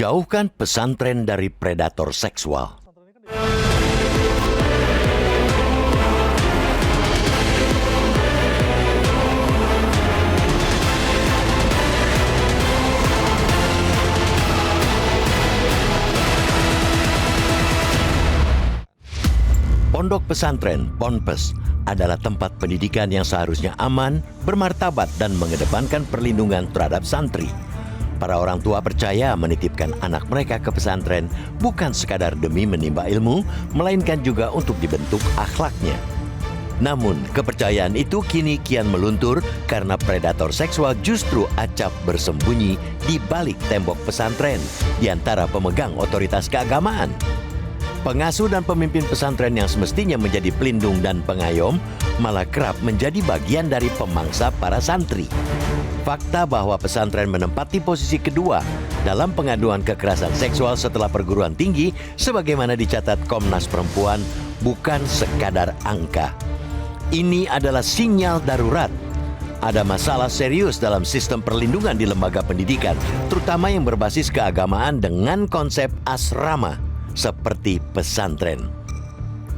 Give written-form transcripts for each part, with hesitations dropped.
Jauhkan pesantren dari predator seksual. Pondok pesantren, Ponpes, adalah tempat pendidikan yang seharusnya aman, bermartabat, dan mengedepankan perlindungan terhadap santri. Para orang tua percaya menitipkan anak mereka ke pesantren bukan sekadar demi menimba ilmu, melainkan juga untuk dibentuk akhlaknya. Namun, kepercayaan itu kini kian meluntur karena predator seksual justru acap bersembunyi di balik tembok pesantren di antara pemegang otoritas keagamaan. Pengasuh dan pemimpin pesantren yang semestinya menjadi pelindung dan pengayom malah kerap menjadi bagian dari pemangsa para santri. Fakta bahwa pesantren menempati posisi kedua dalam pengaduan kekerasan seksual setelah perguruan tinggi sebagaimana dicatat Komnas Perempuan bukan sekadar angka. Ini adalah sinyal darurat. Ada masalah serius dalam sistem perlindungan di lembaga pendidikan, terutama yang berbasis keagamaan dengan konsep asrama seperti pesantren.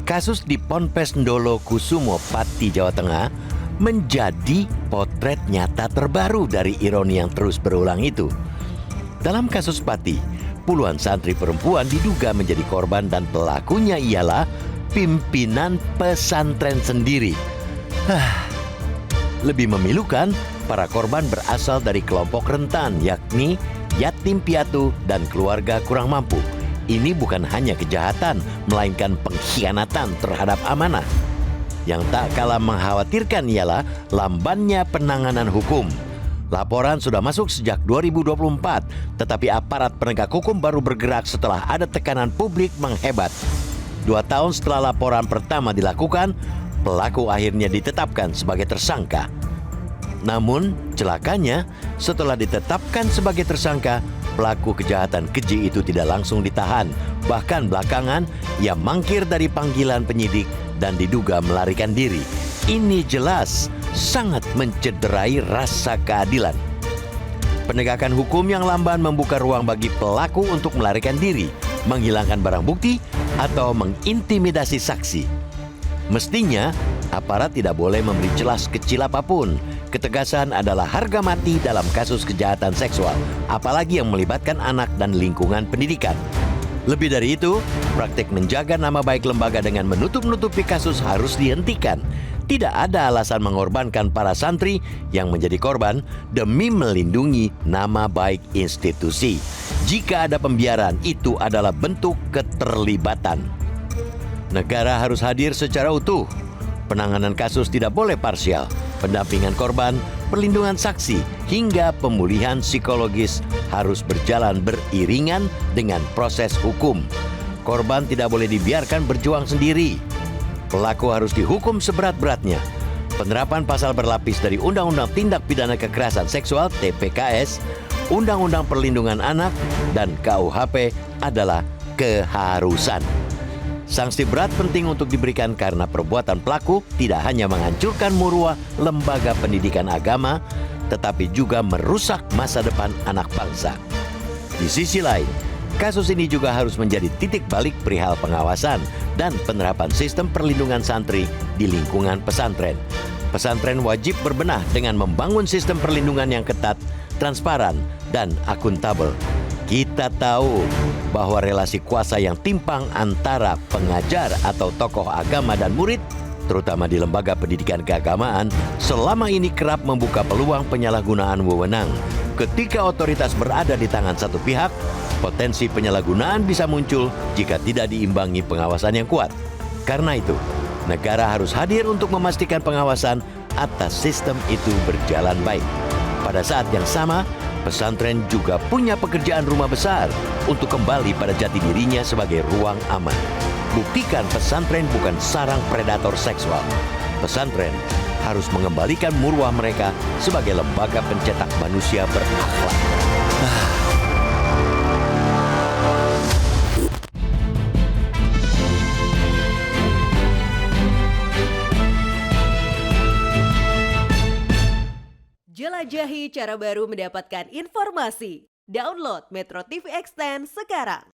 Kasus di Ponpes Ndolo Kusumo, Pati, Jawa Tengah menjadi potret nyata terbaru dari ironi yang terus berulang itu. Dalam kasus Pati, puluhan santri perempuan diduga menjadi korban dan pelakunya ialah pimpinan pesantren sendiri. Lebih memilukan, para korban berasal dari kelompok rentan, yakni yatim piatu dan keluarga kurang mampu. Ini bukan hanya kejahatan, melainkan pengkhianatan terhadap amanah. Yang tak kalah mengkhawatirkan ialah lambannya penanganan hukum. Laporan sudah masuk sejak 2024, tetapi aparat penegak hukum baru bergerak setelah ada tekanan publik menghebat. 2 tahun setelah laporan pertama dilakukan, pelaku akhirnya ditetapkan sebagai tersangka. Namun, celakanya, setelah ditetapkan sebagai tersangka, pelaku kejahatan keji itu tidak langsung ditahan. Bahkan belakangan, ia mangkir dari panggilan penyidik dan diduga melarikan diri. Ini jelas sangat mencederai rasa keadilan. Penegakan hukum yang lamban membuka ruang bagi pelaku untuk melarikan diri, menghilangkan barang bukti, atau mengintimidasi saksi. Mestinya, aparat tidak boleh memberi celah sekecil apapun. Ketegasan adalah harga mati dalam kasus kejahatan seksual, apalagi yang melibatkan anak dan lingkungan pendidikan. Lebih dari itu, praktik menjaga nama baik lembaga dengan menutup-nutupi kasus harus dihentikan. Tidak ada alasan mengorbankan para santri yang menjadi korban demi melindungi nama baik institusi. Jika ada pembiaran, itu adalah bentuk keterlibatan. Negara harus hadir secara utuh. Penanganan kasus tidak boleh parsial. Pendampingan korban, perlindungan saksi, hingga pemulihan psikologis harus berjalan beriringan dengan proses hukum. Korban tidak boleh dibiarkan berjuang sendiri. Pelaku harus dihukum seberat-beratnya. Penerapan pasal berlapis dari Undang-Undang Tindak Pidana Kekerasan Seksual (TPKS), Undang-Undang Perlindungan Anak, dan KUHP adalah keharusan. Sanksi berat penting untuk diberikan karena perbuatan pelaku tidak hanya menghancurkan marwah lembaga pendidikan agama, tetapi juga merusak masa depan anak bangsa. Di sisi lain, kasus ini juga harus menjadi titik balik perihal pengawasan dan penerapan sistem perlindungan santri di lingkungan pesantren. Pesantren wajib berbenah dengan membangun sistem perlindungan yang ketat, transparan, dan akuntabel. Kita tahu bahwa relasi kuasa yang timpang antara pengajar atau tokoh agama dan murid, terutama di lembaga pendidikan keagamaan, selama ini kerap membuka peluang penyalahgunaan wewenang. Ketika otoritas berada di tangan satu pihak, potensi penyalahgunaan bisa muncul jika tidak diimbangi pengawasan yang kuat. Karena itu, negara harus hadir untuk memastikan pengawasan atas sistem itu berjalan baik. Pada saat yang sama, pesantren juga punya pekerjaan rumah besar untuk kembali pada jati dirinya sebagai ruang aman. Buktikan pesantren bukan sarang predator seksual. Pesantren harus mengembalikan marwah mereka sebagai lembaga pencetak manusia berakhlak. Jelajahi cara baru mendapatkan informasi. Download Metro TV Extend sekarang.